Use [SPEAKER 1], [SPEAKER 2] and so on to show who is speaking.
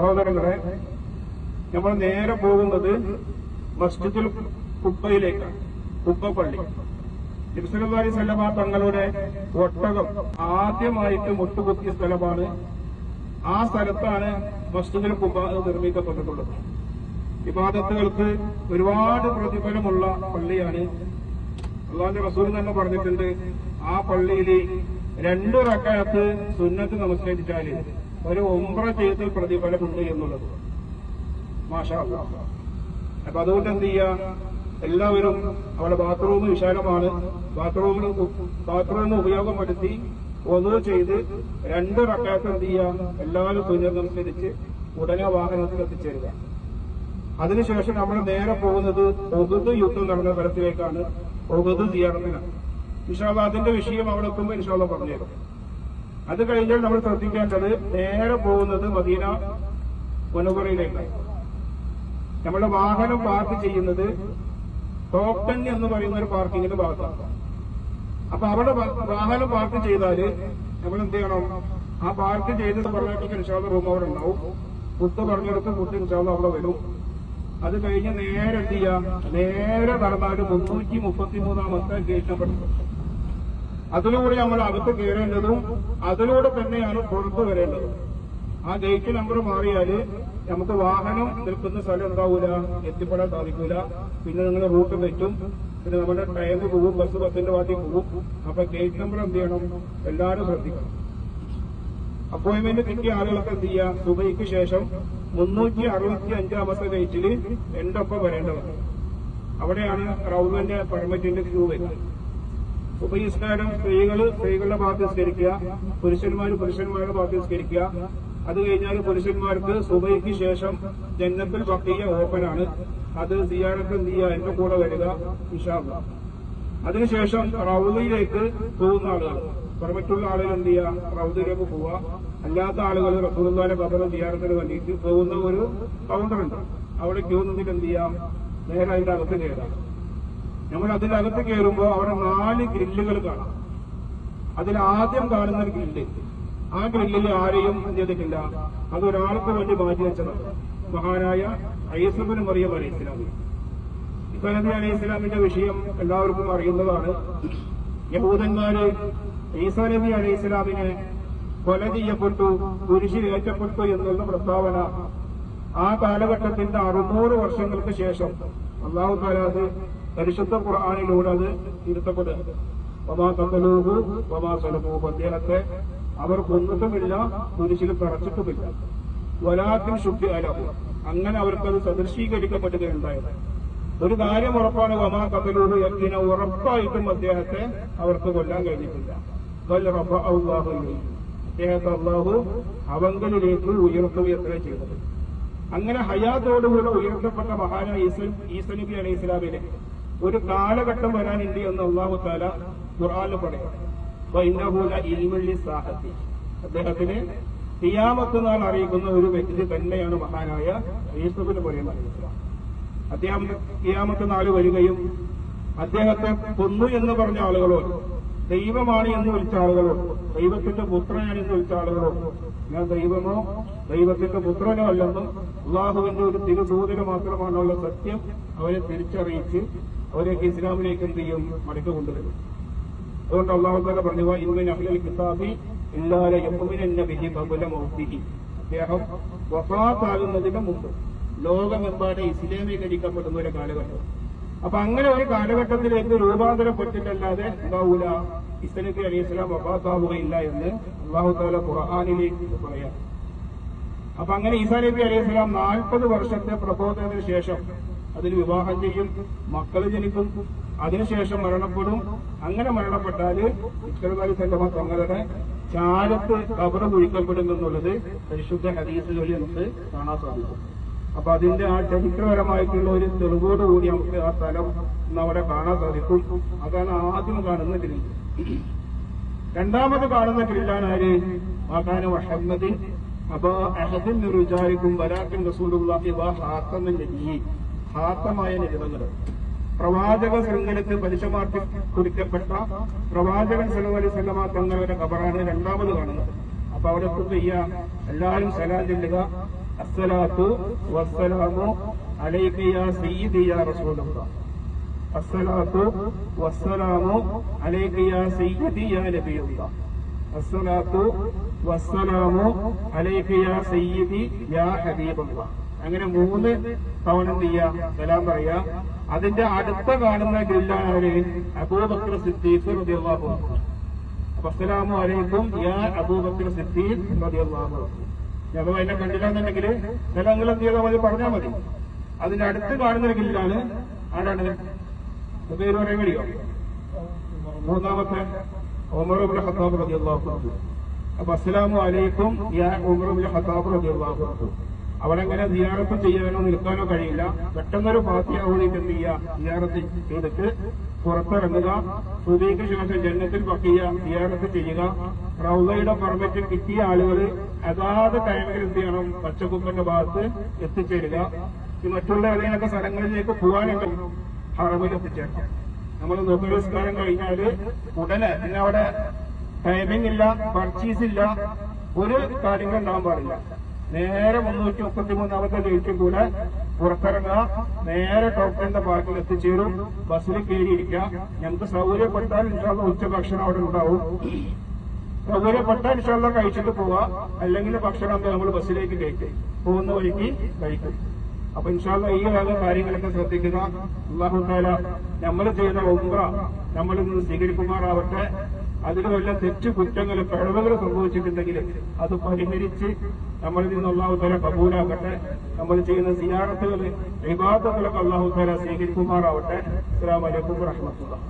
[SPEAKER 1] സഹോദരങ്ങളെ, നമ്മൾ നേരെ പോകുന്നത് മസ്ജിദുൽ ഖുബയിലേക്കാണ്. ഖുബ പള്ളി. നബി സല്ലല്ലാഹു അലൈഹി വസല്ലമ തങ്ങളുടെ ഒട്ടകം ആദ്യമായിട്ട് മുട്ടുകുത്തിയ സ്ഥലമാണ്. ആ സ്ഥലത്താണ് മസ്ജിദുൽ ഖുബ നിർമ്മിക്കപ്പെട്ടിട്ടുള്ളത്. ഇബാദത്തുകൾക്ക് ഒരുപാട് പ്രതിഫലമുള്ള പള്ളിയാണ്. അല്ലാഹുവിന്റെ റസൂൽ തന്നെ പറഞ്ഞിട്ടുണ്ട്, ആ പള്ളിയിൽ 2 റക്അത്ത് സുന്നത്ത് നമസ്കരിച്ചാൽ ഒരു ഉംറ ചെയ്തൽ പ്രതിഫലമുണ്ട് എന്നുള്ളത്. മാഷാ അല്ലാഹ്. അപ്പൊ അതുകൊണ്ട് എന്ത് ചെയ്യാ, എല്ലാവരും അവിടെ ബാത്റൂം വിശാലമാണ്. ബാത്റൂമിന് ഉപയോഗപ്പെടുത്തി ഒന്നു ചെയ്ത് 2 റക്അത്ത് എന്ത് ചെയ്യാ, എല്ലാവരും സുന്നത്ത് നമസ്കരിച്ച് ഉടനെ വാഹനത്തിൽ എത്തിച്ചേരുക. അതിനുശേഷം നമ്മൾ നേരെ പോകുന്നത് ഉഹുദ് യുദ്ധം നടന്ന സ്ഥലത്തിലേക്കാണ്. ഉഹുദ് സിയാറത്തിനാണ്. ഇൻഷാ അല്ലാഹ് അതിന്റെ വിഷയം അവിടെ എത്തുമ്പോൾ ഇൻഷാ അല്ലാഹ് പറഞ്ഞുതരും. അത് കഴിഞ്ഞാൽ നമ്മൾ ശ്രദ്ധിക്കേണ്ടത് നേരെ പോകുന്നത് മദീന മുനവ്വറയിലേക്കാണ്. നമ്മുടെ വാഹനം പാർക്ക് ചെയ്യുന്നത് ടോപ്പ് 10 എന്ന് പറയുന്ന ഒരു പാർക്കിങ്ങിന്റെ ഭാഗത്താണ്. അപ്പൊ അവിടെ വാഹനം പാർക്ക് ചെയ്താല് നമ്മൾ എന്ത് ചെയ്യണം, ആ പാർക്ക് ചെയ്തത് പറഞ്ഞിട്ട് ഇൻഷാ അല്ലാഹ് റൂം അവിടെ ഉണ്ടാവും. ഫുഡ് പറഞ്ഞെടുത്ത് ഫുഡ് ഇൻഷാ അല്ലാഹ് അവിടെ വരും. അത് കഴിഞ്ഞ് നേരെ എന്ത് ചെയ്യാം, നേരെ നടന്നാൽ 333 ഗേറ്റ് നമ്പർ. അതിലൂടെ നമ്മൾ അകത്ത് കയറേണ്ടതും അതിലൂടെ തന്നെയാണ് പുറത്ത് വരേണ്ടതും. ആ ഗേറ്റ് നമ്പർ മാറിയാല് നമുക്ക് വാഹനം നിൽക്കുന്ന സ്ഥലം ഉണ്ടാവൂല, എത്തിപ്പെടാൻ സാധിക്കൂല. പിന്നെ നിങ്ങളുടെ റൂട്ട് തെറ്റും. പിന്നെ നമ്മുടെ ടൈം പോകും, ബസ്സിന്റെ ഭാഗത്തേക്ക് പോകും. അപ്പൊ ഗേറ്റ് നമ്പർ എന്ത് ചെയ്യണം, എല്ലാവരും ശ്രദ്ധിക്കണം. അപ്പോയിന്റ്മെന്റ് കിട്ടിയ ആളുകൾക്ക് എന്ത് ചെയ്യാം, സുബഹിക്ക് ശേഷം 365 ഗേറ്റില് രണ്ടൊപ്പം വരേണ്ടതാണ്. അവിടെയാണ് റൗലിന്റെ പെർമിറ്റിന്റെ ക്യൂ വരുന്നത്. സുബഹി നിസ്കാരം സ്ത്രീകളുടെ ഭാഗത്ത് നിസ്കരിക്കുക, പുരുഷന്മാരുടെ ഭാഗത്ത് നിസ്കരിക്കുക. അത് കഴിഞ്ഞാൽ പുരുഷന്മാർക്ക് സുബഹിക്ക് ശേഷം ജന്നത്തുൽ ബഖിയ ഓപ്പനാണ്. അത് സിയാറത്ത് എന്ത് ചെയ്യുക, എന്റെ കൂടെ വരിക ഇൻഷാ അല്ലാഹ്. അതിനുശേഷം റൗദിലേക്ക് പോകുന്ന ആളുകൾ, പെർമിറ്റുള്ള ആളുകൾ എന്ത് ചെയ്യുക, റൗദിലേക്ക് പോവുക. അല്ലാത്ത ആളുകൾ റസൂലുള്ളാഹിന്റെ ഖബറ് സിയാറത്തിന് വേണ്ടിയിട്ട് പോകുന്ന ഒരു കൗണ്ടറുണ്ട്. അവിടെ ക്യൂ നിന്നിട്ട് എന്ത് ചെയ്യാം, നേരെ അതിന്റെ അകത്ത് കയറാം. നമ്മൾ അതിന്റെ അകത്ത് കയറുമ്പോൾ അവിടെ 4 ഗ്രില്ലുകൾ കാണാം. അതിൽ ആദ്യം കാണുന്ന ഒരു ഗ്രില്ല്, ആ ഗ്രില്ലിൽ ആരെയും എന്ത് ചെയ്തിട്ടില്ല, അതൊരാൾക്ക് വേണ്ടി മാറ്റി വെച്ചതാണ്. മഹാനായ ഈസാ ഇബ്നു മറിയം അലൈഹിസ്സലാം. ഈസാ നബി അലൈഹിസ്സലാമിന്റെ വിഷയം എല്ലാവർക്കും അറിയുന്നതാണ്. യഹൂദന്മാര് ഈസാ നബി അലൈഹിസ്സലാമിനെ കൊല ചെയ്യപ്പെട്ടു, കുരിശിലേറ്റപ്പെട്ടു എന്നുള്ള പ്രസ്താവന ആ കാലഘട്ടത്തിന്റെ 600 വർഷങ്ങൾക്ക് ശേഷം അല്ലാഹു തആല അത് പരിശുദ്ധ ഖുർആനിലൂടെ അത് തിരുത്തപ്പെടുക. വമാ ഖതലൂഹു വമാ സലബൂഹു, അദ്ദേഹത്തെ അവർ കൊന്നിട്ടുമില്ല, കുരിശിൽ തറച്ചിട്ടുമില്ല. വലാകിൻ ശുബ്ബിഹ ലഹു, അങ്ങനെ അവർക്കത് സദൃശീകരിക്കപ്പെടുകയുണ്ടായത്. ഒരു കാര്യം ഉറപ്പാണ്, വമാ ഖതലൂഹു യഖീന, ഉറപ്പായിട്ടും അദ്ദേഹത്തെ അവർക്ക് കൊല്ലാൻ കഴിഞ്ഞിട്ടില്ല. ബൽ റഫഅഹു അല്ലാഹു ഇലൈഹി, അദ്ദേഹത്തെ അല്ലാഹു അവങ്കലിലേക്ക് ഉയർത്തുകയത്രേ ചെയ്തത്. അങ്ങനെ ഹയാത്തോടുകൂടെ ഉയർത്തപ്പെട്ട മഹാനായ ഈസാ നബി അലൈഹിസ്സലാമിനെ ഒരു കാലഘട്ടം വരാനുണ്ട് എന്ന് അല്ലാഹു തആല ഖുർആനിൽ പറയും. വഇന്നഹു ലഇൽമുൽ ലിസ്സാഅത്തി, അദ്ദേഹത്തിന് ഖിയാമത്ത് നാൾ അറിയിക്കുന്ന ഒരു വ്യക്തി തന്നെയാണ് മഹാനായ ഈസാ ഇബ്നു മറിയം അലൈഹിസ്സലാം. അദ്ദേഹം ഖിയാമത്ത് നാൾ വരികയും അദ്ദേഹത്തെ കൊന്നു എന്ന് പറഞ്ഞ ആളുകളോട്, ദൈവമാണ് എന്ന് വിളിച്ച ആളുകളോട്, ദൈവത്തിന്റെ പുത്രനാണ് എന്ന് വിളിച്ച ആളുകളോട്, ഞാൻ ദൈവമോ ദൈവത്തിന്റെ പുത്രനോ അല്ലെന്നും അള്ളാഹുവിന്റെ ഒരു തിരുദൂതന് മാത്രമാണുള്ള സത്യം അവരെ തിരിച്ചറിയിച്ച് അവരേക്ക് ഇസ്ലാമിലേക്ക് എന്ത് ചെയ്യും, മടക്കി കൊണ്ടുവരും. അതുകൊണ്ട് അള്ളാഹു തആല പറഞ്ഞു, ഇന്ന അഹ്ലൽ കിതാബി ഇല്ലാ ലയഖ്മിനന്ന ബിഹി ഖബ്ല മൗതിഹി, അദ്ദേഹം വഫാത്താകുന്നതിന് മുമ്പ് ലോകമെമ്പാടെ ഇസ്ലാമീകരിക്കപ്പെടുന്ന ഒരു കാലഘട്ടം. അപ്പൊ അങ്ങനെ ഒരു കാലഘട്ടത്തിലേക്ക് രൂപാന്തരപ്പെട്ടിട്ടല്ലാതെ ഉണ്ടാവൂല, ഈസാ നബി അലൈഹിസ്സലാം വഫാത്താവുകയില്ല എന്ന് അല്ലാഹു തആല ഖുർആനിലേക്ക് പറയാം. അപ്പൊ അങ്ങനെ ഈസാ നബി അലൈഹിസ്സലാം 40 വർഷത്തെ പ്രബോധനത്തിന് ശേഷം അതിൽ വിവാഹം ചെയ്യും, മക്കള് ജനിക്കും, അതിനുശേഷം മരണപ്പെടും. അങ്ങനെ മരണപ്പെട്ടാല് ഇസ്ലാം തങ്ങളുടെ ചാരത്ത് ഖബർ കുഴിക്കപ്പെടും എന്നുള്ളത് പരിശുദ്ധ ഹദീസുകളിൽ നമുക്ക് കാണാൻ സാധിക്കും. അപ്പൊ അതിന്റെ ആ ചരിത്രപരമായിട്ടുള്ള ഒരു തെളിവോടുകൂടി നമുക്ക് ആ സ്ഥലം ഇന്ന് അവിടെ കാണാൻ സാധിക്കും. അതാണ് ആദ്യം കാണുന്ന ഗ്രില്ല്. രണ്ടാമത് കാണുന്ന ഗ്രില്ലാണ് ആര്, മകാന മുഹമ്മദിൻ അബാ അഹദിൻ മിൻ റിജാലിക്കും വലാകിൻ റസൂലുള്ളാഹി വ ഖാതമുൻ നബിയ്യീൻ, ഖാതമായ നബിതങ്ങൾ. പ്രവാചക ശൃംഖലത്തിൽ പരിശമാർത്തി കുറിക്കപ്പെട്ട പ്രവാചകൻ സല്ലല്ലാഹു അലൈഹി വസല്ലമ തങ്ങളുടെ ഖബറാണ് രണ്ടാമത് കാണുന്നത്. അപ്പൊ അവിടെ എത്തുക, എല്ലാവരും സലാം ചെല്ലുക, അസ്സലാത്തു വസ്സലാമു അലൈക യാ സയ്യിദി യാ റസൂലല്ലാഹ്. അസ്സലാത്തു വസ്സലാമു അലൈക യാ സയ്യിദി യാ നബിയല്ലാഹ്. അസ്സലാത്തു വസ്സലാമു അലൈക യാ സയ്യിദി യാ ഹബീബല്ലാഹ്. അങ്ങനെ 3 തവണ എന്ത് ചെയ്യാ? സലാം പറയാ. അതിന്റെ അടുത്ത കാണുന്ന ഗ്രില്ലാണ് അബൂബക്കർ സിദ്ദീഖ് റളിയല്ലാഹു അൻഹു. അസ്സലാമു അലൈക്കും യാ അബൂബക്കർ സിദ്ദീഖ് റളിയല്ലാഹു അൻഹു. ഞങ്ങൾ എന്നെ കണ്ടില്ലാന്നുണ്ടെങ്കിൽ നിങ്ങൾ എന്ത് ചെയ്താൽ മതി, പറഞ്ഞാൽ മതി. അതിന്റെ അടുത്ത് കാണുന്ന ഗ്രില്ലാണ്. ആരാണ്? പേര് പറയാൻ കഴിയോ? 3-ാമത്തെ ഉമർ ഇബ്നു ഖത്താബ് റളിയല്ലാഹു അൻഹു. അപ്പൊ അസ്സലാമു അലൈക്കും യാ ഉമർ ഇബ്നു ഖത്താബ് റളിയല്ലാഹു അൻഹു. അവിടെ അങ്ങനെ സിയാറത്ത് ചെയ്യാനോ നിൽക്കാനോ കഴിയില്ല. പെട്ടെന്നൊരു ഫാത്തിഹ ഓതിയിട്ട് എന്ത് ചെയ്യുക? സിയാറത്ത് ചെയ്തിട്ട് പുറത്തിറങ്ങുക. സുബഹിക്ക് ശേഷം ജന്നത്തുൽ ബഖിയ സിയാറത്ത് ചെയ്യുക. റൗളയുടെ പെർമിറ്റ് കിട്ടിയ ആളുകൾ അതാത് ടൈമിൽ എന്ത് ചെയ്യണം? പച്ചക്കുമ്പന്റെ ഭാഗത്ത് എത്തിച്ചേരുക. മറ്റുള്ള ഏതെങ്കിലുമൊക്കെ സ്ഥലങ്ങളിലേക്ക് പോകാനൊക്കെ ഹറമിൽ എത്തിച്ചേരണം. നമ്മൾ നമസ്കാരം കഴിഞ്ഞാല് ഉടനെ പിന്നെ അവിടെ ടൈമിംഗ് ഇല്ല, പർച്ചേസ് ഇല്ല, ഒരു കാര്യങ്ങൾ ഉണ്ടാകാൻ പാടില്ല. നേരെ 333-ാമത്തെ ഡേറ്റും കൂടെ പുറത്തിറങ്ങുക. നേരെ ഡോക്ടറിന്റെ പാർക്കിൽ എത്തിച്ചേരും. ബസ്സിൽ കയറിയിരിക്കുക. ഞങ്ങൾക്ക് സൗകര്യപ്പെട്ടാൽ ഇൻഷാല്ലാ ഉച്ചഭക്ഷണം അവിടെ ഉണ്ടാവും. സൗകര്യപ്പെട്ടാൽ ഇൻഷാല്ലാ കഴിച്ചിട്ട് പോവാ. അല്ലെങ്കിൽ ഭക്ഷണം നമ്മൾ ബസ്സിലേക്ക് കയറ്റി പോകുന്ന വഴിക്ക് കഴിക്കും. അപ്പൊ ഇൻഷാല്ലാ ഈ വക കാര്യങ്ങളൊക്കെ ശ്രദ്ധിക്കുക. അല്ലാഹു തആല നമ്മൾ ചെയ്യുന്ന ഉംറ നമ്മൾ ഇന്ന് സ്വീകരിക്കുമാറാവട്ടെ. അതിൽ വല്ല തെറ്റു കുറ്റങ്ങൾ പിഴവുകൾ സംഭവിച്ചിട്ടുണ്ടെങ്കിൽ അത് പരിഹരിച്ച് നമ്മളിൽ നിന്ന് അല്ലാഹു തആല കബൂലാക്കട്ടെ. നമ്മൾ ചെയ്യുന്ന സിയാറത്തുകൾ ഇബാദത്തുകളൊക്കെ അല്ലാഹു തആല സ്വീകരിക്കുമാറാവട്ടെ. അസ്സലാമു അലൈക്കും വറഹ്മത്തുള്ളാഹി.